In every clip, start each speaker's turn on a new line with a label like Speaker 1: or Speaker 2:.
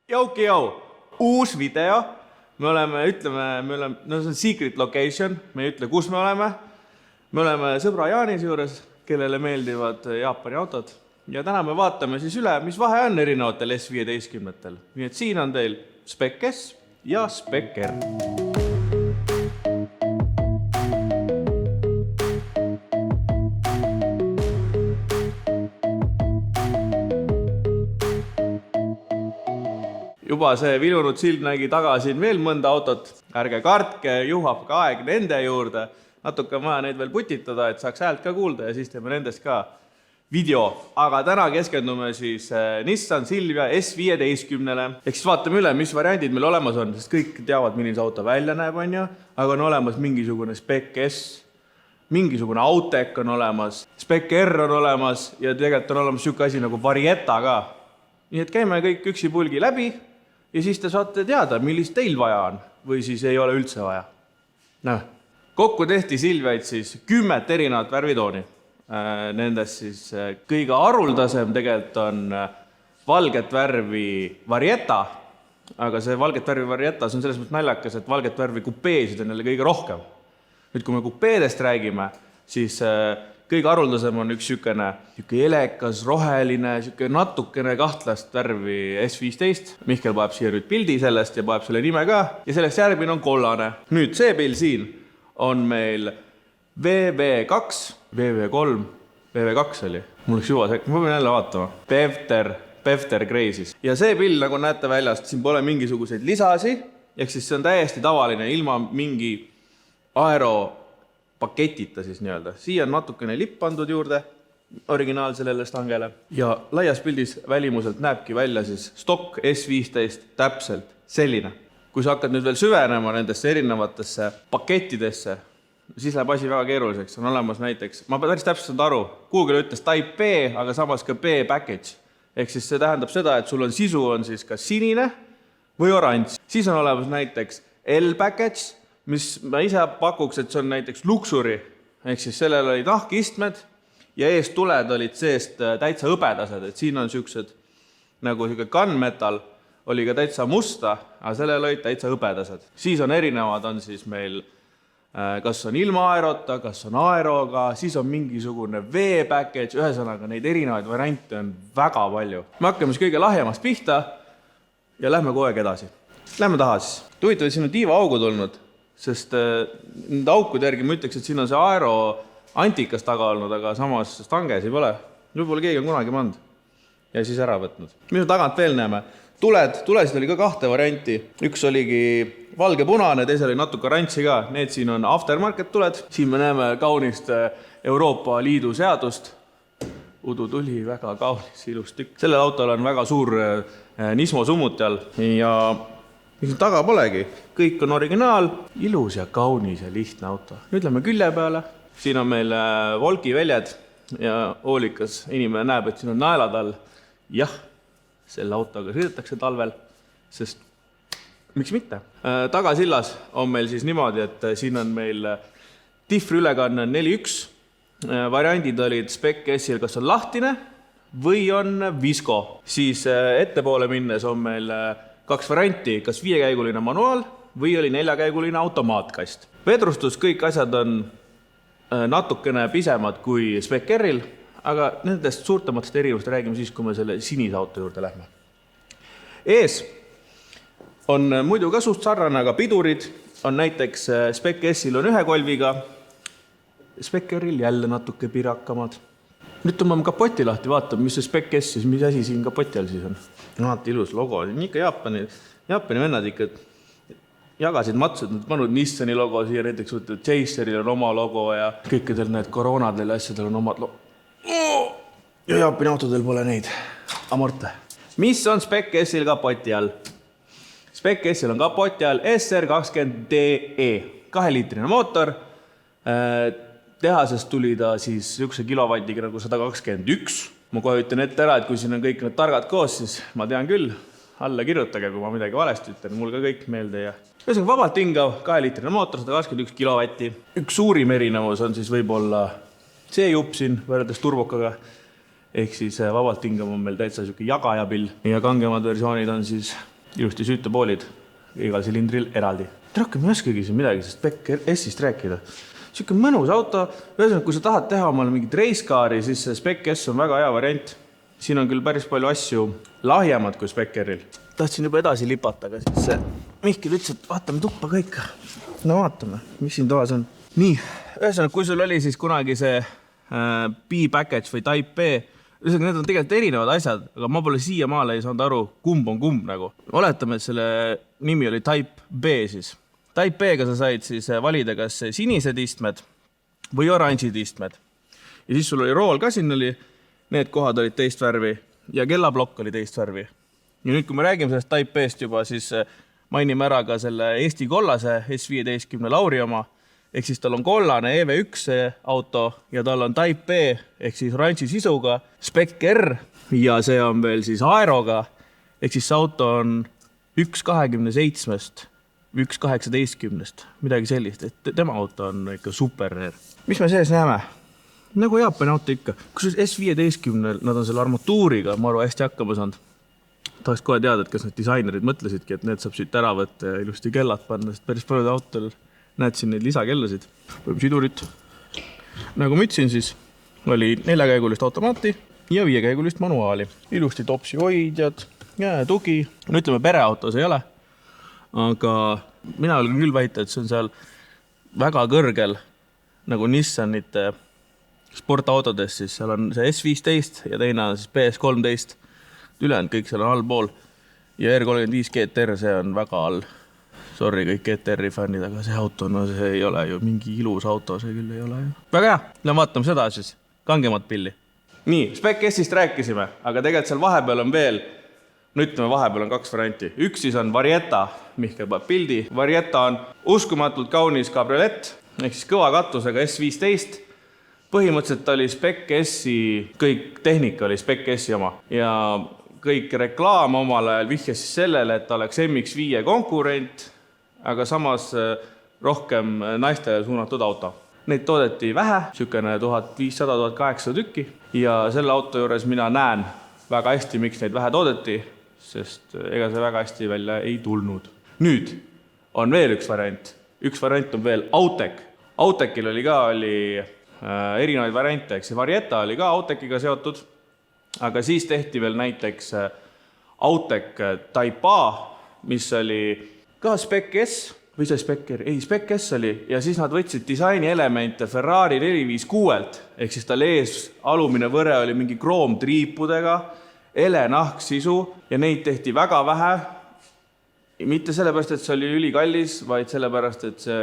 Speaker 1: Jau, uus video. Me oleme, no see on secret location, me ei ütle, kus me oleme. Me oleme sõbra Jaanis juures, kellele meeldivad Jaapani autod. Ja täna me vaatame siis üle, mis vahe on erinevatel S15-tel. Nii et siin on teil Spec S ja Spec R. Juba see vilunud sild nägi taga siin veel mõnda autot. Ärge kartke, juhab ka aeg nende juurde. Natuke vaja neid veel putitada, et saaks häält ka kuulda ja siis teeme nendest ka video. Aga täna keskendume siis Nissan Silvia S15-le. Ehk siis vaatame üle, mis variandid meil olemas on, sest kõik teavad, milline see auto välja näeb, on ju. Aga on olemas mingisugune Spec S, mingisugune Autek on olemas, Spec R on olemas ja tegelikult on olemas siuke asi nagu Varietta ka. Nii et käime kõik üksi pulgi läbi. Ja siis te saate teada, millist teil vaja on või siis ei ole üldse vaja. Kokku tehti Silviaid siis 10 erinevat värvitooni. Nendest siis kõige haruldasem tegelikult on valget värvi Varietta, aga see valget värvi Varietta on selles mõttes naljakas, et valget värvi kupeesid on jälle kõige rohkem. Nüüd, kui me kupeedest räägime, siis kõige haruldasem on üks sükene elekas, roheline, natukene kahtlast värvi S15. Mihkel paeb siia nüüd pildi sellest ja paeb selle nime ka. Ja sellest järgmine on kollane. Nüüd see pill siin on meil VV2, VV3, VV2 oli. Mul oleks juba ma pean jälle vaatama. Pevter Grey siis. Ja see pill, nagu näete väljast, siin pole mingisuguseid lisasi. Ehk siis see on täiesti tavaline, ilma mingi paketita siis nii-öelda. Siia on natukene lipp pandud juurde originaal sellele stangele. Ja laias pildis välimuselt näebki välja siis stock S15 täpselt selline. Kui sa hakkad nüüd veel süvenema nendesse erinevatesse pakettidesse, siis läheb asi väga keeruliseks. On olemas näiteks, ma päris täpselt aru, Google ütles Type B, aga samas ka B-package. Ehk siis see tähendab seda, et sul on sisu on siis kas sinine või oranž. Siis on olemas näiteks L-package, mis ma ise pakuks, et see on näiteks luksuri, ehk siis sellel olid nahkistmed ja eest tuled olid seest täitsa hõbedased, et siin on siuksed nagu gunmetal, oli ka täitsa musta, aga sellel olid täitsa hõbedased. Siis on erinevad, on siis meil, kas on ilma aerota, kas on aeroga, siis on mingisugune V-package, ühesõnaga neid erinevaid variante on väga palju. Me hakkame siis kõige lahjemast pihta ja lähme kogu aeg edasi. Lähme taha siis. Huvitav, et siin on tiiva augu tulnud. Sest nende aukude järgi ma ütleks, et siin on see aero antikas taga olnud, aga samas stanges ei pole. Võib-olla keegi on kunagi pannud ja siis ära võtnud. Mis me tagant veel näeme? Tulesid oli ka 2 varianti. Üks oligi valge-punane, teisel oli natuke oranži ka. Need siin on aftermarket tuled. Siin me näeme kaunist Euroopa Liidu seadust. Udu tuli, väga kaunis, ilus tükk. Sellel autol on väga suur Nismo summuti all ja mis taga polegi. Kõik on originaal, ilus ja kaunis ja lihtne auto. Nüüd lähme külje peale. Siin on meil Volki väljad ja hoolikas inimene näeb, et siin on naelad all. Jah, selle autoga sõidetakse talvel, sest miks mitte? Tagasillas on meil siis niimoodi, et siin on meil diffri ülekanne 4.1. Variandid olid Spec S-il, kas on lahtine või on visko. Siis ettepoole minnes on meil 2 varianti, kas 5-käiguline manuaal või oli 4-käiguline automaatkast. Vedrustus, kõik asjad on natukene pisemad kui Spec R-il, aga nendest suurtematest erinevust räägime siis, kui me selle sinise auto juurde lähme. Ees on muidu ka suht sarnane, aga pidurid on näiteks Spec S-il on 1 kolviga, Spec R-il jälle natuke pirakamad. Nüüd tõmbame kapoti lahti, vaatame, mis see Spec S siis, mis asi siin kapoti all siis on. Naati ilus logo, ikka Jaapani vennad ikka jagasid matsud, nad panud Nissani logo siia, näiteks Chaseril on oma logo ja kõikidel need koroonadel ja asjadel on omad logo. Ja Jaapani autodel pole neid amorte. Mis on Spec S-il kapoti all? Spec S-il on kapoti all SR20DE, 2-liitrine mootor. Tehasest tuli ta siis 1 kilovatiga nagu 121. Ma kohe ütlen ette ära, et kui siin on kõik need targad koos, siis ma tean küll, alla kirjutage, kui ma midagi valesti ütlen, mul ka kõik meelde ja ühesõnaga vabalt hingav 2-liitrine mootor, 121 kilovatti. Üks suurim erinevus on siis võib-olla see jupp siin võrreldes turbokaga. Ehk siis vabalt hingav on meil täitsa jagajapill ja kangemad versioonid on siis ilusti süütepoolid igal silindril eraldi. Rohkem ei oskagi siin midagi sest Spec S-ist rääkida. Siuke mõnus auto, kui sa tahad teha omale mingit reiskaari, siis Spec S on väga hea variant. Siin on küll päris palju asju lahjemad kui Spec R-il. Tahtsin juba edasi lipata, aga siis Mihkel ütles, et vaatame tuppa kõik. No vaatame, mis siin toas on. Nii, kui sul oli siis kunagi see B-package või Type B, need on tegelikult erinevad asjad, aga ma pole siiamaale ei saanud aru, kumb on kumb nagu. Oletame, et selle nimi oli Type B siis. Type B-ga sa said siis valida kas sinised istmed või oranžid istmed. Ja siis sul oli rool ka siin oli, need kohad olid teist värvi ja kellablokk oli teist värvi. Ja nüüd, kui me räägime sellest Type B-st juba, siis mainime ära ka selle Eesti kollase S15 Lauri oma. Ehk siis tal on kollane EV1 auto ja tal on Type B ehk siis oranži sisuga Spec R ja see on veel siis aeroga. Ehk siis see auto on 1.27-st, 1.18-st, midagi sellist. Et tema auto on ikka super rare. Mis me sees näeme? Nagu Jaapani auto ikka. Kus S15, nad on selle armatuuriga, ma aru hästi hakkama saanud. Tahaks kohe teada, et kas need disainerid mõtlesidki, et need saab siit ära võtta ja ilusti kellad panna, sest päris palju autol näed siin neid lisakellasid, võib sidurit. Nagu ma ütlesin, siis oli 4-käigulist automaati ja 5-käigulist manuaali. Ilusti topsi hoidjad, tugi. No ütleme, pereautos ei ole, aga mina olen küll väita, et see on seal väga kõrgel nagu Nissanite sportautodes, siis seal on see S15 ja teine on siis PS13. Ülejäänud kõik seal on allpool ja R35 GTR, see on väga all. Sorry kõik GTR-i fännid, aga see auto, no see ei ole ju mingi ilus auto, see küll ei ole ju. Väga hea, lähen vaatame seda siis, kangemat pilli. Nii, Spec S-ist rääkisime, aga tegelikult seal vahepeal on veel, no ütleme vahepeal on 2 varianti. Üks siis on Varietta, Mihkel paneb pildi. Varietta on uskumatult kaunis kabriolett, ehk siis kõva katusega S15. Põhimõtteliselt oli Spec S-i, kõik tehnika oli Spec S-i oma ja kõik reklaam omal ajal vihjas siis sellele, et ta oleks MX-5 konkurent, aga samas rohkem naistele suunatud auto. Neid toodeti vähe, sükene 1500-1800 tükki ja selle auto juures mina näen väga hästi, miks neid vähe toodeti, sest ega see väga hästi välja ei tulnud. Nüüd on veel üks variant. Üks variant on veel Autec. Autecil oli ka erinevaid variante, eks see Varietta oli ka Autekiga seotud, aga siis tehti veel näiteks Autec Type A, mis oli ka Spec S või see Spec R, ei Spec S oli ja siis nad võtsid disaini elemente Ferrari 456-lt, ehk siis tal ees alumine võre oli mingi kroomtriipudega, nahksisu ja neid tehti väga vähe. Mitte sellepärast, et see oli ülikallis, vaid sellepärast, et see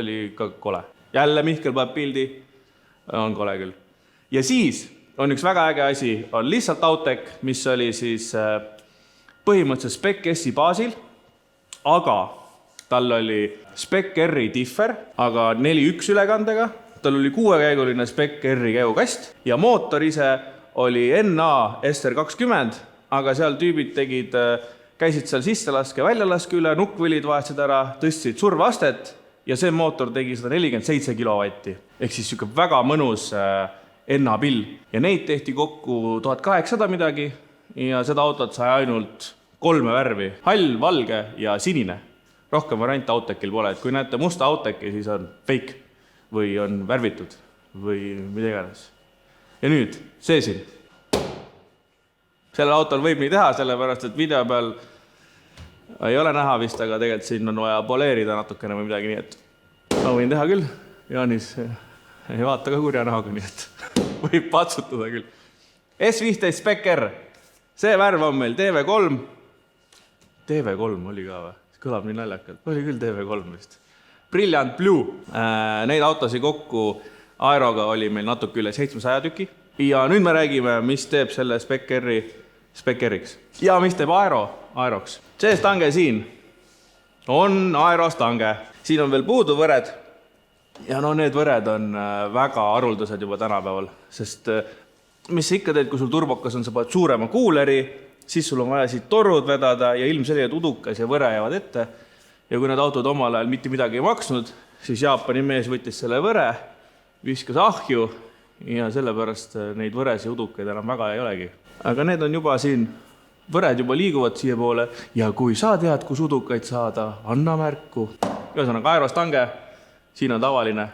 Speaker 1: oli ka kole. Jälle Mihkel paneb pildi, on kole küll. Ja siis on üks väga äge asi, on lihtsalt Autec, mis oli siis põhimõtteliselt Spec S-i baasil, aga tal oli Spec R-i differ, aga 4.1 ülekandega, tal oli 6-käiguline Spec R-i käugkast ja mootor ise oli NA SR20, aga seal tüübid käisid seal sisselaske, väljalaske üle, nukkvõlid vahetasid ära, tõstsid surveastet ja see mootor tegi 147 kilovatti. Ehk siis siuke väga mõnus NA pill. Ja neid tehti kokku 1800 midagi ja seda autot sai ainult 3 värvi. Hall, valge ja sinine. Rohkem variant Autecil pole, et kui näete musta Auteci, siis on fake või on värvitud või mida iganes. Ja nüüd, see siin. Selle autol võib nii teha, sellepärast, et video peal ei ole näha vist, aga tegelikult siin on vaja poleerida natukene või midagi, nii et ma võin teha küll. Jaanis ei vaata ka kurja näoga, nii et võib patsutada küll. S15 Spec R. See värv on meil TV3. TV3 oli ka või? Kõlab nii naljakalt. Oli küll TV3 vist. Brilliant Blue. Neid autosi kokku aeroga oli meil natuke üle 700 tüki. Ja nüüd me räägime, mis teeb selle Spec R-iks. Ja mis teeb aeroks. See stange siin on aerostange. Siin on veel puudu võred. Ja no need võred on väga haruldased juba tänapäeval. Sest mis sa ikka teed, kui sul turbokas on, sa paned suurema kuuleri, siis sul on vaja siit torud vedada ja ilmselgelt udukas ja võre jäävad ette. Ja kui need autod omal ajal mitte midagi ei maksnud, siis Jaapani mees võttis selle võre, viskas ahju ja sellepärast neid võres ja udukaid enam väga ei olegi. Aga need on juba siin võred juba liiguvad siia poole ja kui sa tead, kus udukaid saada, anna märku. Ühesõnaga aerostange, siin on tavaline.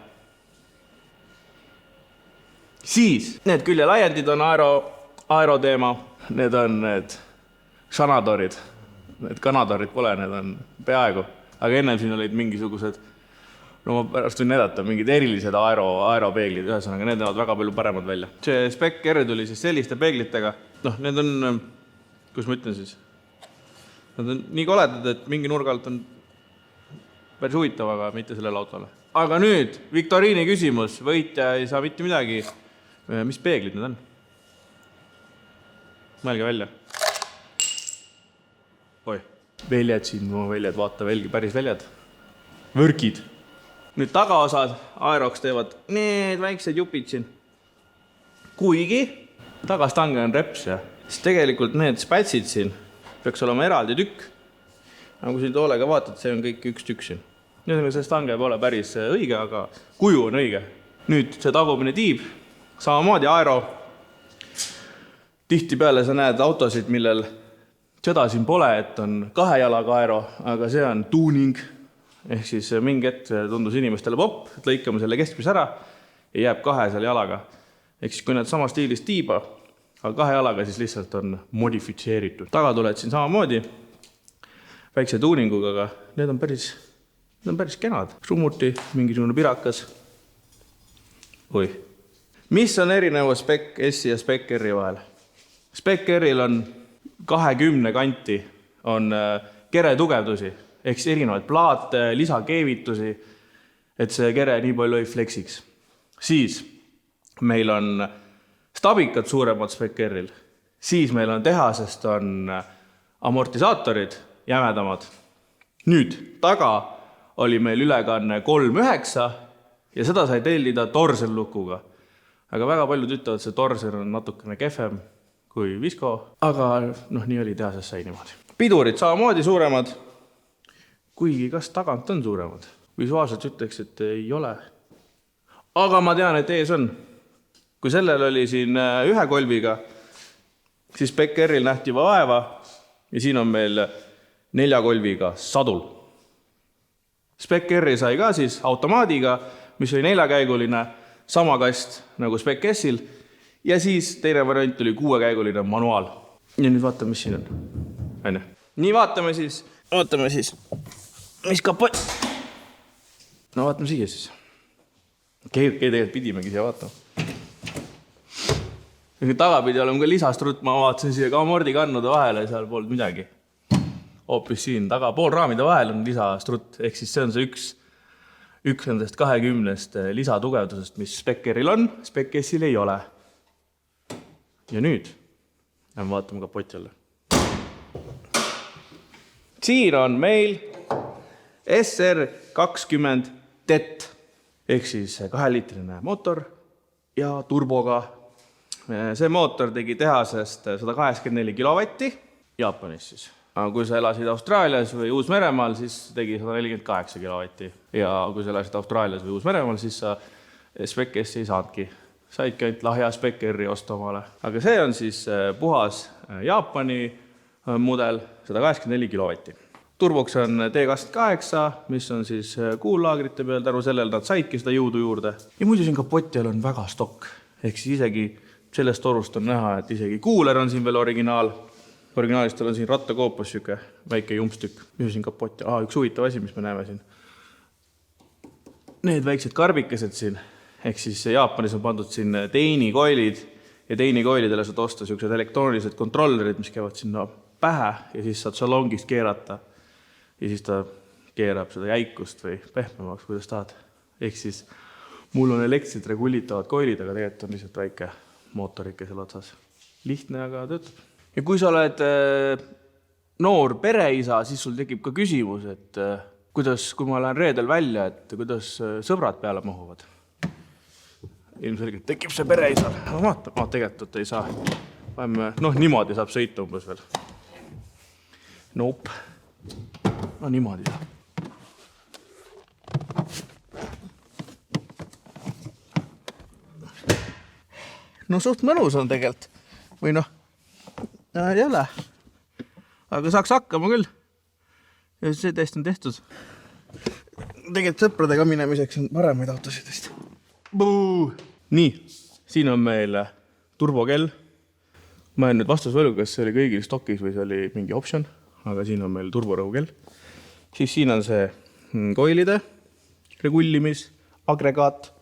Speaker 1: Siis need küljelaiendid on aeroteema, need on need šanadorid, need kanadorid pole, need on peaaegu, aga ennem siin olid mingisugused, no ma pärast võin näidata, mingid erilised aeropeeglid, ühesõnaga need näevad väga palju paremad välja. See Spec R tuli siis selliste peeglitega, noh, need on, kus ma ütlen siis, nad on nii koledad, et mingi nurga alt on päris huvitav, aga mitte sellele autole. Aga nüüd, viktoriini küsimus, võitja ei saa mitte midagi. Mis peeglid need on? Mõelge välja. Oi, väljad siin, väljad, vaata velgi, päris väljad. Võrkid. Nüüd tagaosad Aerox teevad need väiksed jupid siin. Kuigi tagastange on reps ja siis tegelikult need spätsid siin peaks olema eraldi tükk. Aga kui siin toolega vaatad, see on kõik üks tükk siin. Nüüd see stange pole päris õige, aga kuju on õige. Nüüd see tagumine tiib, samamoodi Aero. Tihti peale sa näed autosid, millel seda siin pole, et on 2 jalaga Aero, aga see on tuuning. Ehk siis mingi hetk tundus inimestele popp, et lõikame selle keskmis ära ja jääb 2 seal jalaga. Ehk siis kui need sama stiilis tiiba, aga 2 jalaga siis lihtsalt on modifitseeritud. Tagatuled siin samamoodi väikse tuuninguga, aga need on päris kenad. Summuti, mingisugune pirakas. Oi. Mis on erinevus Spec S ja Spec R vahel? Spec R-il on 20 kanti on kere tugevdusi, ehk erinevaid plaate, lisakeevitusi, et see kere nii palju ei fleksiks. Siis meil on stabikad suuremad Spec R-il, siis meil on tehasest on amortisaatorid jämedamad. Nüüd taga oli meil ülekanne 3.9 ja seda sai tellida torsellukuga. Aga väga paljud ütlevad, see torser on natukene kehvem kui Visko, aga nii oli tehasest sai niimoodi. Pidurid samamoodi suuremad, kuigi kas tagant on suuremad. Visuaalselt ütleks, et ei ole. Aga ma tean, et ees on. Kui sellel oli siin 1 kolviga, siis Spec R-il nähti vaeva ja siin on meil 4 kolviga sadul. Spec R sai ka siis automaadiga, mis oli 4-käiguline, sama kast nagu Spec S-il ja siis teine variant oli 6-käiguline manuaal. Ja nüüd vaatame, mis siin on. Nii vaatame siis, mis kapot. No vaatame siia siis. Tegelikult pidimegi siia vaatama. Tagapidi oleme ka lisastrut, ma vaatasin siia ka amordikannude vahele, seal polnud midagi. Hoopis siin taga pool raamide vahel on lisastrut, ehk siis see on see üks nendest 20 lisatugevdusest, mis Spec R-il on, Spec S-il ei ole. Ja nüüd vaatame kapoti jälle. Siin on meil SR20 TET, ehk siis 2-liitrine mootor ja turboga. See mootor tegi tehasest 184 kilovatti Jaapanis siis. Aga kui sa elasid Austraalias või Uus-Meremaal, siis tegi 148 kilovatti. Ja kui sa elasid Austraalias või Uus-Meremaal, siis sa Spec S ei saadki. Saidki ainult lahja Spec R-i osta omale. Aga see on siis puhas Jaapani mudel 184 kilovatti. Turboks on T28, mis on siis kuullaagrite peal, tänu sellel nad saidki seda jõudu juurde. Ja muidu siin kapotjal on väga stokk, ehk siis isegi sellest torust on näha, et isegi kuuler on siin veel originaal. Originaalist on siin rattakoopus siuke väike jumpstükk. Mis siin kapotja? Üks huvitav asi, mis me näeme siin. Need väiksed karbikesed siin, ehk siis Jaapanis on pandud siin teinikoilid ja teinikoilidele saad osta siuksed elektroonilised kontrollerid, mis käivad sinna pähe ja siis saad salongist keerata ja siis ta keerab seda jäikust või pehmemaks, kuidas tahad. Ehk siis mul on elektrid regulitavad koilid, aga tegelikult on lihtsalt väike mootorike seal otsas. Lihtne, aga töötab. Ja kui sa oled noor pereisa, siis sul tekib ka küsimus, et kui ma lähen reedel välja, et kuidas sõbrad peale mahuvad. Ilmselgelt tekib see pereisal. Tegelikult ei saa. Niimoodi saab sõita umbes veel. Nope. Niimoodi saab. Suht mõnus on tegelikult. Või ei ole. aga saaks hakkama küll. Ja see test on tehtud. Tegelikult sõpradega minemiseks on paremaid autosid vist. Nii, siin on meil turbokell. Ma olen nüüd vastusvõlu, kas see oli kõigil stokis või see oli mingi option, aga siin on meil turborõhukell. Siis siin on see koilide regullimis, agregaat.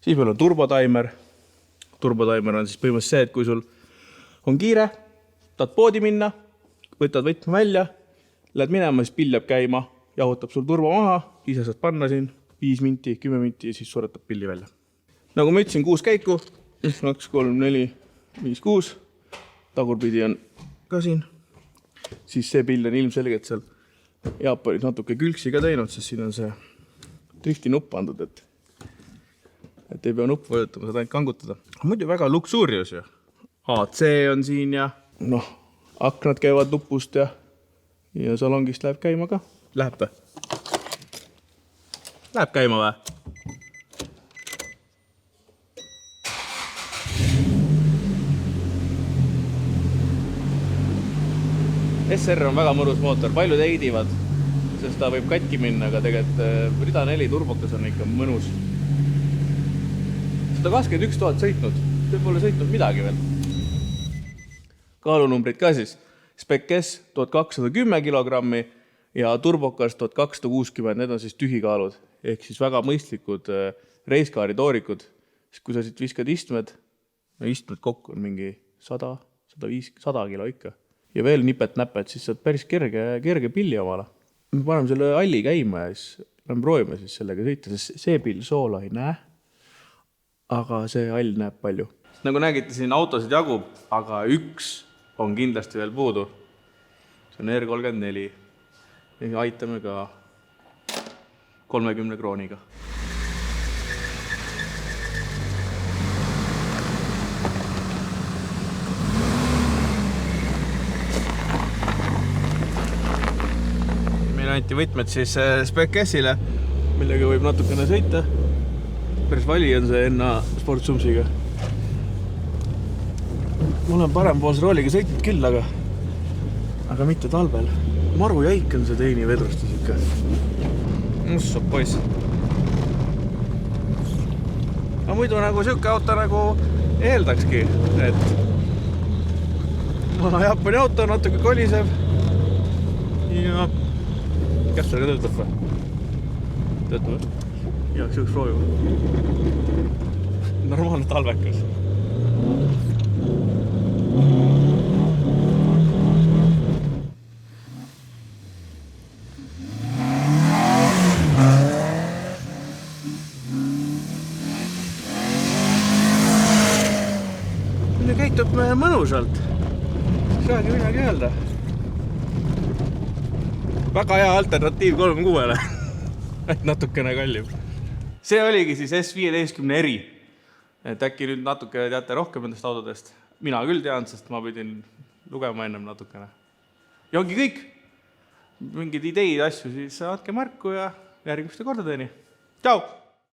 Speaker 1: Siis meil on turbotaimer. Turbotaimer on siis põhimõtteliselt see, et kui sul on kiire, tahad poodi minna, võtad võtme välja, lähed minema, siis pill jääb käima, jahutab sul turbo maha, ise saad panna siin 5 minti, 10 minti ja siis suretab pilli välja. Nagu ma ütlesin, 6 käiku, 1, 2, 3, 4, 5, 6. Tagurpidi on ka siin. Siis see pill on ilmselgelt seal Jaapanis natuke külgsi ka teinud, sest siin on see drifti nupp pandud, et ei pea nuppu vajutama, saad ainult kangutada. Muidu väga luksuurius ju. AC on siin ja aknad käivad nupust ja salongist läheb käima ka. Läheb või? Läheb käima või? SR on väga mõrus mootor, paljud heidivad, sest ta võib katki minna, aga tegelikult rida 4 turbokas on ikka mõnus. 121 000 sõitnud, see pole sõitnud midagi veel. Kaalunumbrid ka siis. Spec S 1210 kilogrammi ja turbokas 1260, need on siis tühikaalud. Ehk siis väga mõistlikud reiskaari toorikud. Kui sa siit viskad istmed, istmed kokku on mingi 100 kilo ikka. Ja veel nipet-näpet, siis saad päris kerge pilli omale. Me paneme selle alli käima ja siis proovime siis sellega sõita, sest see pill soola ei näe, aga see all näeb palju. Nagu nägite, siin autosid jagub, aga üks on kindlasti veel puudu. See on R34. Ja aitame ka 30 krooniga. Anti võtmed siis Spec S-ile, millega võib natukene sõita. Päris vali on see enna sportsumsiga. Ma olen parempoolse rooliga sõitnud küll, aga mitte talvel. Maru jäik on see teini vedrustus ikka. Mussab poiss. Aga muidu nagu siuke auto nagu eeldakski, et Jaapani auto natuke kolisev ja kas sellega töötab või? Töötab või? Jaaks üks proovima. Normaalne talvekas. Mine käitub mõnusalt. Saagi midagi öelda. Väga hea alternatiiv 36-le. Natukene kallim. See oligi siis S15 eri. Et äkki nüüd natuke teate rohkem nendest autodest. Mina küll tean, sest ma pidin lugema ennem natukene. Ja ongi kõik. Mingid ideid asju, siis saadke märku ja järgmiste kordadeni. Tšau!